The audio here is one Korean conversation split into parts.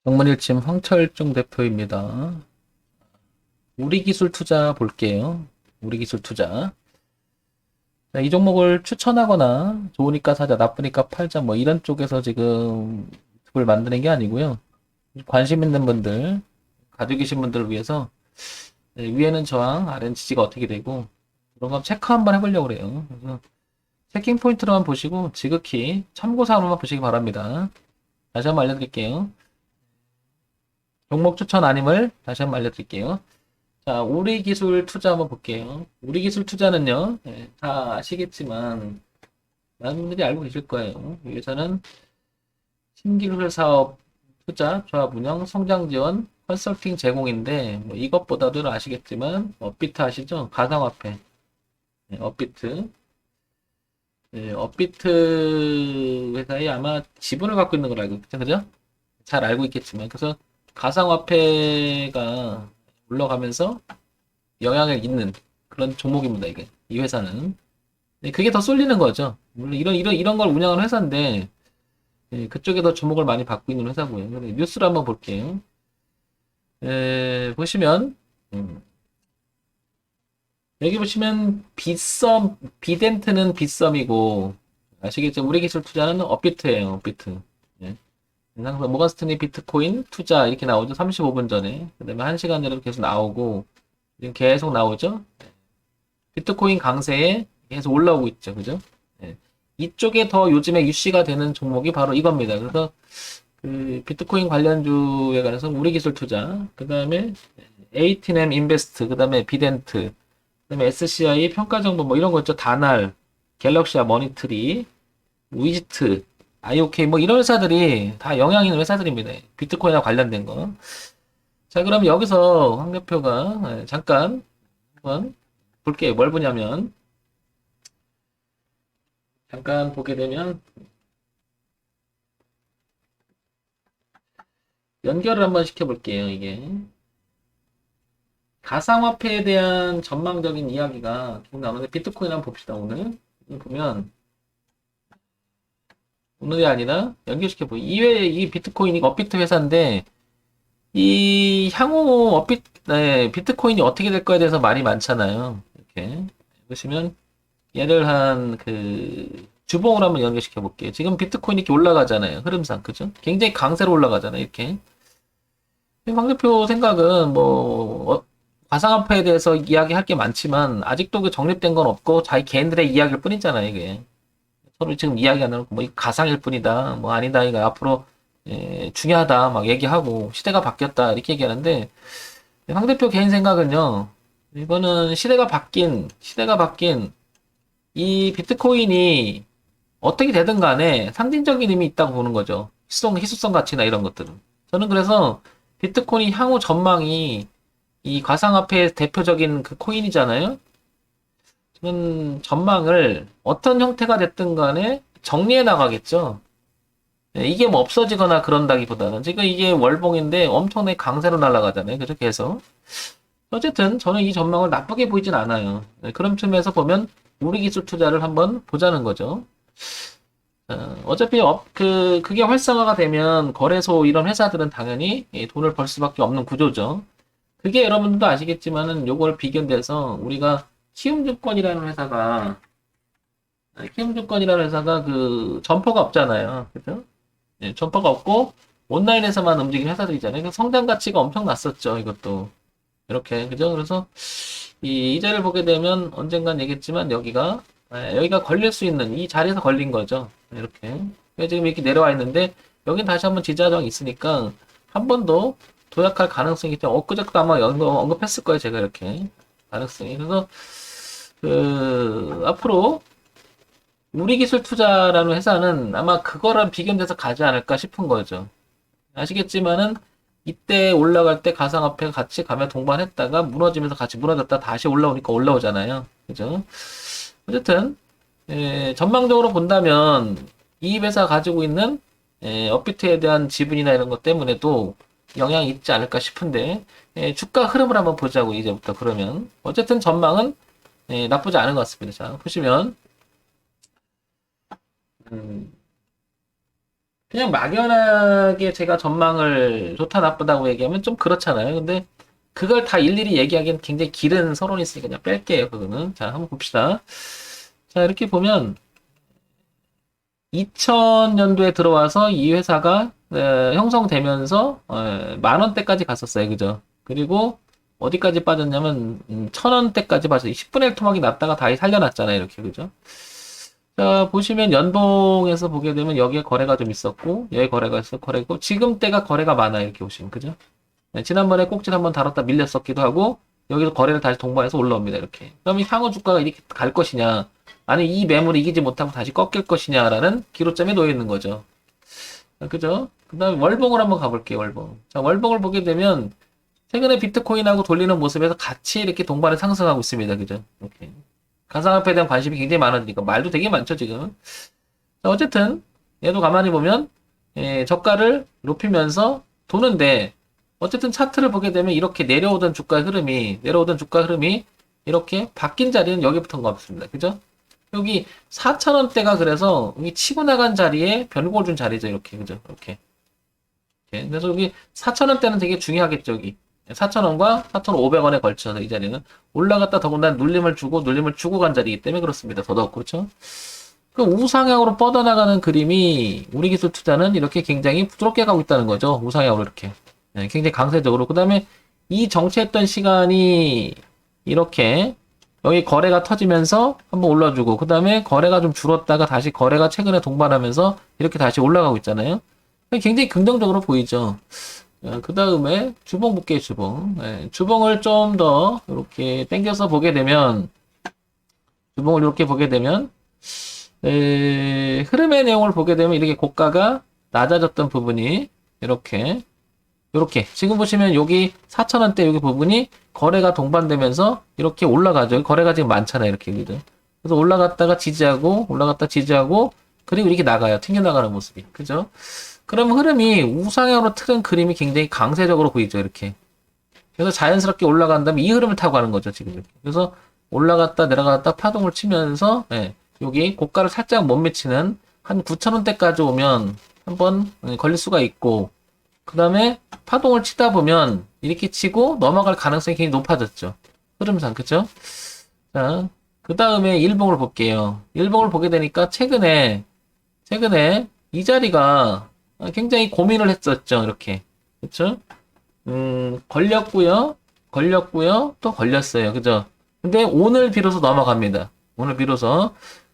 정문일침 황철중 대표입니다. 우리기술 투자 볼게요. 우리기술 투자. 자, 이 종목을 추천하거나 좋으니까 사자, 나쁘니까 팔자 뭐 이런 쪽에서 지금 을 만드는 게 아니고요. 관심 있는 분들, 가지고 계신 분들을 위해서 위에는 저항, 아래는 지지가 어떻게 되고 그런 거 체크 한번 해보려고 그래요. 그래서 체킹 포인트로만 보시고 지극히 참고사항으로만 보시기 바랍니다. 다시 한번 알려드릴게요. 종목 추천 아님을 다시 한번 알려드릴게요. 자, 우리기술 투자 한번 볼게요. 우리기술 투자는요, 다 아시겠지만, 많은 분들이 알고 계실 거예요. 여기서는 신기술 사업 투자, 조합 운영, 성장 지원, 컨설팅 제공인데, 뭐 이것보다도 아시겠지만, 업비트 아시죠? 가상화폐. 업비트. 업비트 회사에 아마 지분을 갖고 있는 걸 알고 있죠, 그죠? 잘 알고 있겠지만, 그래서 가상화폐가 올라가면서 영향을 있는 그런 종목입니다, 이게. 이 회사는. 그게 더 쏠리는 거죠. 물론 이런 걸 운영하는 회사인데, 그쪽에 더 주목을 많이 받고 있는 회사고요. 뉴스를 한번 볼게요. 보시면, 여기 보시면, 비덴트는 빗썸이고, 아시겠죠? 우리 기술 투자는 업비트예요, 업비트. 예. 항상 모건스탠리 비트코인 투자 이렇게 나오죠. 35분 전에. 그 다음에 1시간 전에도 계속 나오고, 지금 계속 나오죠. 비트코인 강세에 계속 올라오고 있죠. 그죠? 예. 이쪽에 더 요즘에 이슈가 되는 종목이 바로 이겁니다. 그래서 그 비트코인 관련주에 관해서 우리기술 투자, 그 다음에 에이티엠 인베스트, 그 다음에 비덴트, 그 다음에 SCI 평가정보 뭐 이런 거 있죠. 다날, 갤럭시아 머니트리, 위지트, IOK 뭐 이런 회사들이 다 영향 있는 회사들입니다. 비트코인과 관련된 거. 자, 그럼 여기서 황 대표가 잠깐 한번 볼게요. 뭘 보냐면 잠깐 보게 되면 연결을 한번 시켜볼게요. 이게 가상화폐에 대한 전망적인 이야기가 계속 나오는데 비트코인 한번 봅시다. 오늘 보면 오늘이 아니라 연결시켜보고 이외에 이 비트코인이 업비트 회사인데 이 향후 비트코인이 어떻게 될 거에 대해서 말이 많잖아요. 이렇게 보시면 얘를 한 그 주봉으로 한번 연결시켜 볼게요. 지금 비트코인이 이렇게 올라가잖아요. 흐름상 그죠? 굉장히 강세로 올라가잖아요. 이렇게 황 대표 생각은 뭐 가상화폐에 대해서 이야기할 게 많지만 아직도 그 정립된 건 없고 자기 개인들의 이야기일 뿐이잖아요. 이게 서로 지금 이야기 안 하고 뭐 이거 가상일 뿐이다. 뭐 아니다. 이거 앞으로 중요하다. 막 얘기하고 시대가 바뀌었다. 이렇게 얘기하는데 황 대표 개인 생각은요. 이거는 시대가 바뀐 이 비트코인이 어떻게 되든 간에 상징적인 의미 있다고 보는 거죠. 희소성 가치나 이런 것들은. 저는 그래서 비트코인 향후 전망이 이 가상화폐의 대표적인 그 코인이잖아요. 저는 전망을 어떤 형태가 됐든 간에 정리해 나가겠죠. 이게 뭐 없어지거나 그런다기보다는 지금 이게 월봉인데 엄청나게 강세로 날아가잖아요. 그죠? 계속. 어쨌든 저는 이 전망을 나쁘게 보이진 않아요. 그런 측면에서 보면 우리 기술 투자를 한번 보자는 거죠. 어차피 그게 활성화가 되면 거래소 이런 회사들은 당연히 돈을 벌 수밖에 없는 구조죠. 그게 여러분들도 아시겠지만은 요걸 비견돼서 우리가 키움증권이라는 회사가 그 점포가 없잖아요. 그죠? 점포가 없고 온라인에서만 움직이는 회사들이잖아요. 그 성장 가치가 엄청 났었죠. 이것도. 이렇게. 그죠? 그래서 이 자리를 보게 되면 언젠간 얘기했지만 여기가 걸릴 수 있는 이 자리에서 걸린 거죠. 이렇게. 지금 이렇게 내려와 있는데 여긴 다시 한번 지지하정이 있으니까 한 번 더 도약할 가능성이 있죠. 엊그저께도 아마 언급했을 거예요. 제가 이렇게 가능성이. 그래서 앞으로 우리기술 투자라는 회사는 아마 그거랑 비견돼서 가지 않을까 싶은 거죠. 아시겠지만은 이때 올라갈 때 가상화폐가 같이 가면 동반했다가 무너지면서 같이 무너졌다 다시 올라오니까 올라오잖아요. 그죠? 어쨌든 전망적으로 본다면 이 회사 가지고 있는 업비트에 대한 지분이나 이런 것 때문에도 영향이 있지 않을까 싶은데 주가 흐름을 한번 보자고 이제부터 그러면 어쨌든 전망은 나쁘지 않은 것 같습니다. 자 보시면 음, 그냥 막연하게 제가 전망을 좋다 나쁘다고 얘기하면 좀 그렇잖아요. 근데 그걸 다 일일이 얘기하기엔 굉장히 길은 서론이 있으니까 그냥 뺄게요. 그거는. 자, 한번 봅시다. 자, 이렇게 보면 2000년도에 들어와서 이 회사가 형성되면서 만 원대까지 갔었어요. 그죠? 그리고 어디까지 빠졌냐면 1000원대까지 빠졌어요. 10분의 1 토막이 났다가 다시 살려놨잖아요. 이렇게. 그죠? 자, 보시면 연봉에서 보게 되면 여기에 거래가 좀 있었고, 여기 거래가 있었고, 거래고, 지금 때가 거래가 많아요. 이렇게 보시면. 그죠? 네, 지난번에 꼭지를 한번 다뤘다 밀렸었기도 하고, 여기서 거래를 다시 동반해서 올라옵니다. 이렇게. 그러면 향후 주가가 이렇게 갈 것이냐, 아니, 이 매물을 이기지 못하고 다시 꺾일 것이냐라는 기로점에 놓여 있는 거죠. 그죠? 그 다음에 월봉을 한번 가볼게요. 월봉. 자, 월봉을 보게 되면, 최근에 비트코인하고 돌리는 모습에서 같이 이렇게 동반을 상승하고 있습니다. 그죠? 이렇게. 가상화폐에 대한 관심이 굉장히 많으니까 말도 되게 많죠 지금. 자, 어쨌든 얘도 가만히 보면 저가를 높이면서 도는데 어쨌든 차트를 보게 되면 이렇게 내려오던 주가 흐름이 이렇게 바뀐 자리는 여기부터인 것 같습니다. 그죠? 여기 4,000원대가 그래서 여기 치고 나간 자리에 변곡을 준 자리죠. 이렇게 그죠? 이렇게. 그래서 여기 4,000원대는 되게 중요하겠죠. 여기 4,000원과 4,500원에 걸쳐서 이 자리는 올라갔다 더군다나 눌림을 주고 간 자리이기 때문에 그렇습니다. 더더욱 그렇죠. 그 우상향으로 뻗어나가는 그림이 우리 기술 투자는 이렇게 굉장히 부드럽게 가고 있다는 거죠. 우상향으로 이렇게 굉장히 강세적으로. 그 다음에 이 정체했던 시간이 이렇게 여기 거래가 터지면서 한번 올라주고 그 다음에 거래가 좀 줄었다가 다시 거래가 최근에 동반하면서 이렇게 다시 올라가고 있잖아요. 굉장히 긍정적으로 보이죠. 그 다음에 주봉 볼게요, 주봉. 주봉을 좀 더 이렇게 당겨서 보게 되면, 주봉을 이렇게 보게 되면, 흐름의 내용을 보게 되면 이렇게 고가가 낮아졌던 부분이 이렇게 지금 보시면 여기 4,000원대 여기 부분이 거래가 동반되면서 이렇게 올라가죠. 거래가 지금 많잖아요, 이렇게. 그죠? 그래서 올라갔다가 지지하고, 그리고 이렇게 나가요. 튕겨나가는 모습이. 그죠? 그럼 흐름이 우상향으로 틀은 그림이 굉장히 강세적으로 보이죠, 이렇게. 그래서 자연스럽게 올라간 다음에 이 흐름을 타고 가는 거죠, 지금 이렇게. 그래서 올라갔다 내려갔다 파동을 치면서, 여기 고가를 살짝 못 미치는 한 9,000원대까지 오면 한번 걸릴 수가 있고, 그 다음에 파동을 치다 보면 이렇게 치고 넘어갈 가능성이 굉장히 높아졌죠. 흐름상, 그죠? 자, 그 다음에 일봉을 볼게요. 일봉을 보게 되니까 최근에 이 자리가 굉장히 고민을 했었죠. 이렇게. 그쵸? 걸렸고요. 또 걸렸어요. 그죠? 근데 오늘 비로소 넘어갑니다. 오늘 비로소.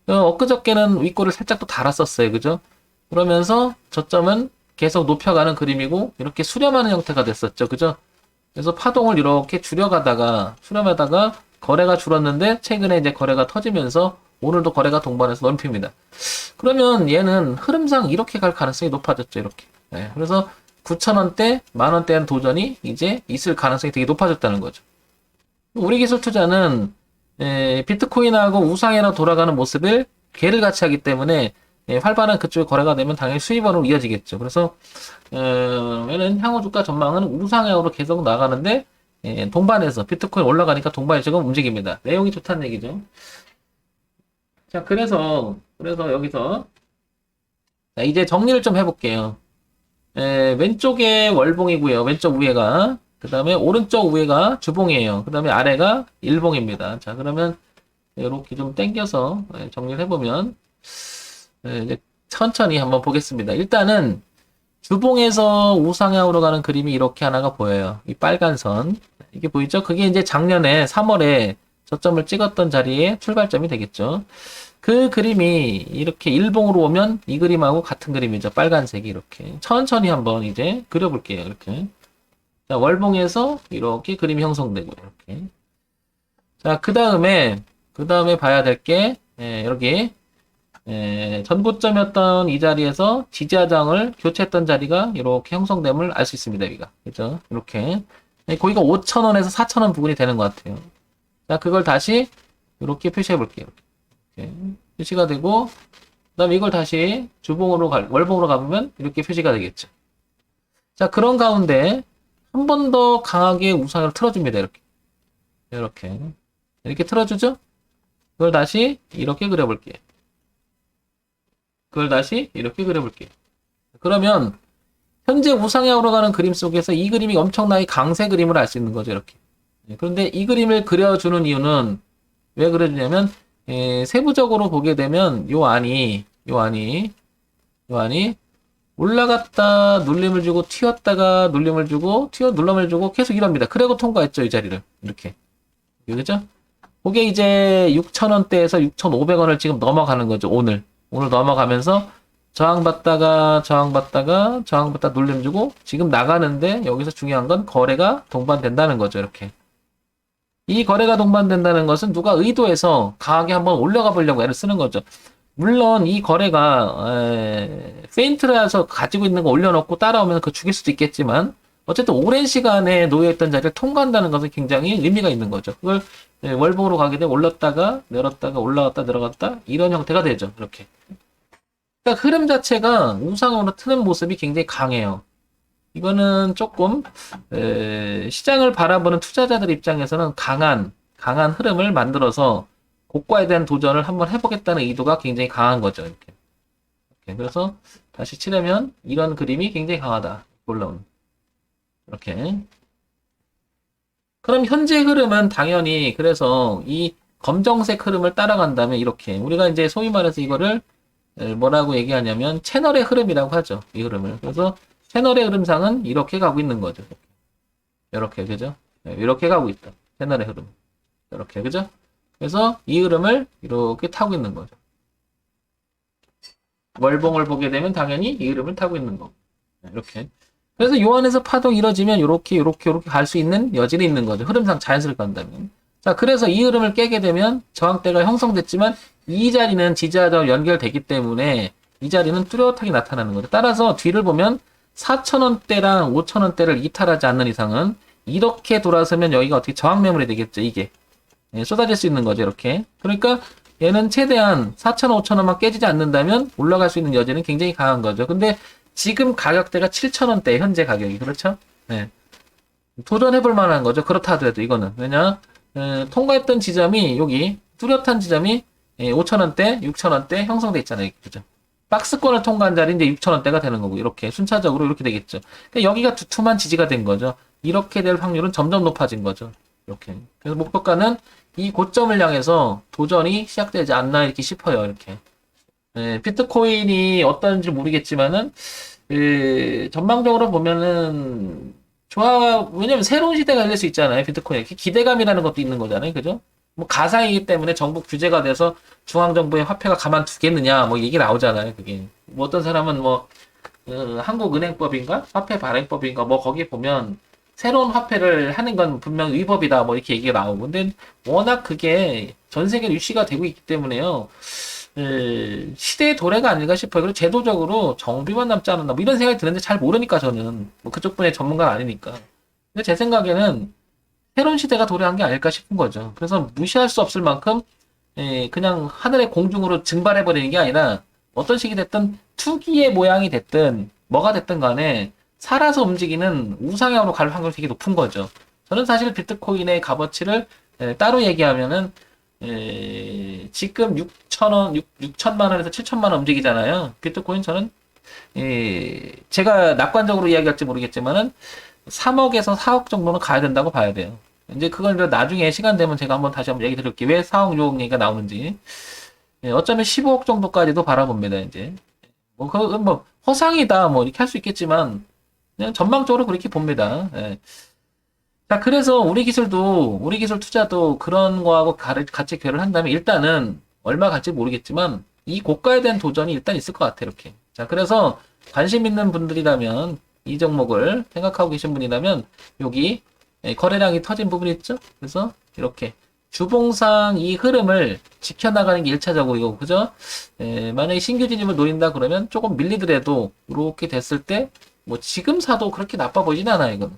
엊그저께는 윗골을 살짝 또 달았었어요. 그죠? 그러면서 저점은 계속 높여가는 그림이고, 이렇게 수렴하는 형태가 됐었죠. 그죠? 그래서 파동을 이렇게 수렴하다가 거래가 줄었는데, 최근에 이제 거래가 터지면서 오늘도 거래가 동반해서 넓힙니다. 그러면 얘는 흐름상 이렇게 갈 가능성이 높아졌죠. 이렇게. 그래서 9,000원대, 만원대한 도전이 이제 있을 가능성이 되게 높아졌다는 거죠. 우리 기술 투자는 비트코인하고 우상향으로 돌아가는 모습을 개를 같이 하기 때문에 활발한 그쪽에 거래가 되면 당연히 수입원으로 이어지겠죠. 그래서 얘는 향후 주가 전망은 우상향으로 계속 나가는데 동반해서 비트코인 올라가니까 동반이 조금 움직입니다. 내용이 좋다는 얘기죠. 자, 그래서 여기서 자, 이제 정리를 좀 해볼게요. 왼쪽에 월봉이고요. 왼쪽 위에가. 그 다음에 오른쪽 위에가 주봉이에요. 그 다음에 아래가 일봉입니다. 자, 그러면 이렇게 좀 당겨서 정리를 해보면 이제 천천히 한번 보겠습니다. 일단은 주봉에서 우상향으로 가는 그림이 이렇게 하나가 보여요. 이 빨간 선. 이게 보이죠? 그게 이제 작년에 3월에 저점을 찍었던 자리에 출발점이 되겠죠. 그 그림이 이렇게 일봉으로 오면 이 그림하고 같은 그림이죠. 빨간색이 이렇게. 천천히 한번 이제 그려볼게요. 이렇게. 자, 월봉에서 이렇게 그림이 형성되고, 이렇게. 자, 그 다음에 봐야 될 게, 여기, 전고점이었던 이 자리에서 지지하장을 교체했던 자리가 이렇게 형성됨을 알 수 있습니다. 여기가. 그죠? 이렇게. 거기가 5,000원에서 4,000원 부분이 되는 것 같아요. 자, 그걸 다시 이렇게 표시해 볼게요. 이렇게. 표시가 되고, 그 다음에 이걸 다시 월봉으로 가보면 이렇게 표시가 되겠죠. 자, 그런 가운데 한 번 더 강하게 우상을 틀어줍니다. 이렇게 틀어주죠? 그걸 다시 이렇게 그려볼게요. 그러면 현재 우상향으로 가는 그림 속에서 이 그림이 엄청나게 강세 그림을 알 수 있는 거죠, 이렇게. 그런데 이 그림을 그려주는 이유는 왜 그려주냐면 세부적으로 보게 되면 요 안이 올라갔다 눌림을 주고 튀었다가 눌림을 주고 눌림을 주고 계속 이럽니다. 그리고 통과했죠, 이 자리를. 이렇게. 그죠? 그게 이제 6,000원대에서 6,500원을 지금 넘어가는 거죠, 오늘 넘어가면서 저항받다가 눌림 주고 지금 나가는데 여기서 중요한 건 거래가 동반된다는 거죠, 이렇게. 이 거래가 동반된다는 것은 누가 의도해서 강하게 한번 올라가 보려고 애를 쓰는 거죠. 물론 이 거래가 페인트라서 가지고 있는 거 올려놓고 따라오면 그거 죽일 수도 있겠지만 어쨌든 오랜 시간에 놓여있던 자리를 통과한다는 것은 굉장히 의미가 있는 거죠. 그걸 월봉으로 가게 되면 올랐다가 내렸다가 올라갔다 내려갔다 이런 형태가 되죠. 이렇게. 그러니까 흐름 자체가 우상으로 트는 모습이 굉장히 강해요. 이거는 조금 시장을 바라보는 투자자들 입장에서는 강한 흐름을 만들어서 고가에 대한 도전을 한번 해보겠다는 의도가 굉장히 강한 거죠. 이렇게. 그래서 다시 치려면 이런 그림이 굉장히 강하다. 올라오는. 이렇게. 그럼 현재 흐름은 당연히 그래서 이 검정색 흐름을 따라간다면 이렇게 우리가 이제 소위 말해서 이거를 뭐라고 얘기하냐면 채널의 흐름이라고 하죠. 이 흐름을. 그래서 채널의 흐름상은 이렇게 가고 있는 거죠. 이렇게, 그죠? 이렇게 가고 있다. 채널의 흐름. 이렇게, 그죠? 그래서 이 흐름을 이렇게 타고 있는 거죠. 월봉을 보게 되면 당연히 이 흐름을 타고 있는 거고. 이렇게. 그래서 요 안에서 파동이 이뤄지면 이렇게 갈 수 있는 여지는 있는 거죠. 흐름상 자연스럽게 간다면. 자, 그래서 이 흐름을 깨게 되면 저항대가 형성됐지만 이 자리는 지지하자와 연결되기 때문에 이 자리는 뚜렷하게 나타나는 거죠. 따라서 뒤를 보면 4,000원대랑 5,000원대를 이탈하지 않는 이상은 이렇게 돌아서면 여기가 어떻게 저항 매물이 되겠죠, 이게. 쏟아질 수 있는 거죠, 이렇게. 그러니까 얘는 최대한 4,000원, 5,000원만 깨지지 않는다면 올라갈 수 있는 여지는 굉장히 강한 거죠. 근데 지금 가격대가 7,000원대, 현재 가격이. 그렇죠? 네. 도전해볼 만한 거죠. 그렇다 하더라도 이거는. 왜냐, 통과했던 지점이 여기 뚜렷한 지점이 5,000원대, 6,000원대 형성돼 있잖아요. 그죠? 박스권을 통과한 자리 이제 6,000원대가 되는 거고 이렇게 순차적으로 이렇게 되겠죠. 그러니까 여기가 두툼한 지지가 된 거죠. 이렇게 될 확률은 점점 높아진 거죠. 이렇게. 그래서 목표가는 이 고점을 향해서 도전이 시작되지 않나 이렇게 싶어요. 이렇게. 비트코인이 어떤지 모르겠지만은 전망적으로 보면은 왜냐면 새로운 시대가 열릴 수 있잖아요. 비트코인. 기대감이라는 것도 있는 거잖아요. 그죠? 뭐 가상이기 때문에 정부 규제가 돼서 중앙정부의 화폐가 가만두겠느냐 뭐 얘기 나오잖아요. 그게 뭐 어떤 사람은 뭐 한국은행법인가 화폐 발행법인가 뭐 거기 보면 새로운 화폐를 하는 건 분명 위법이다 뭐 이렇게 얘기가 나오고 근데 워낙 그게 전 세계로 이슈가 되고 있기 때문에요. 시대의 도래가 아닐까 싶어요. 그리고 제도적으로 정비만 남지 않았나 뭐 이런 생각이 드는데 잘 모르니까 저는 뭐 그쪽 분야의 전문가는 아니니까. 근데 제 생각에는 새로운 시대가 도래한 게 아닐까 싶은 거죠. 그래서 무시할 수 없을 만큼 그냥 하늘의 공중으로 증발해버리는 게 아니라 어떤 식이 됐든 투기의 모양이 됐든 뭐가 됐든 간에 살아서 움직이는 우상향으로 갈 확률이 되게 높은 거죠. 저는 사실 비트코인의 값어치를 따로 얘기하면은 지금 6천만 원에서 7천만 원 움직이잖아요. 비트코인 저는 제가 낙관적으로 이야기할지 모르겠지만은 3억에서 4억 정도는 가야 된다고 봐야 돼요. 이제 그건 이제 나중에 시간 되면 제가 한번 얘기 드릴게요. 왜 4억, 6억 얘기가 나오는지. 어쩌면 15억 정도까지도 바라봅니다, 이제. 그건 허상이다, 이렇게 할 수 있겠지만, 그냥 전망적으로 그렇게 봅니다. 예. 자, 그래서 우리 기술 투자도 그런 거하고 같이 괴를 한다면 일단은 얼마 갈지 모르겠지만, 이 고가에 대한 도전이 일단 있을 것 같아요, 이렇게. 자, 그래서 관심 있는 분들이라면, 이 종목을 생각하고 계신 분이라면 여기 거래량이 터진 부분이 있죠. 그래서 이렇게 주봉상 이 흐름을 지켜나가는 게 1차적이고 그죠. 만약에 신규 진입을 노린다 그러면 조금 밀리더라도 이렇게 됐을 때 뭐 지금 사도 그렇게 나빠 보이진 않아요. 이거는.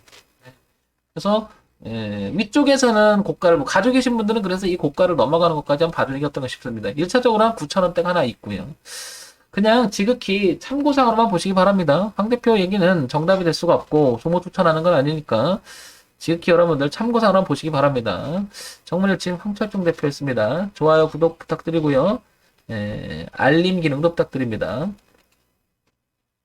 그래서 위쪽에서는 고가를 가지고 계신 분들은 그래서 이 고가를 넘어가는 것까지 한번 봐주는 게 어떤가 싶습니다. 1차적으로 한 9,000원대가 하나 있고요. 그냥 지극히 참고상으로만 보시기 바랍니다. 황 대표 얘기는 정답이 될 수가 없고 소모 추천하는 건 아니니까 지극히 여러분들 참고상으로만 보시기 바랍니다. 정문일침 황철중 대표였습니다. 좋아요, 구독 부탁드리고요. 알림 기능도 부탁드립니다.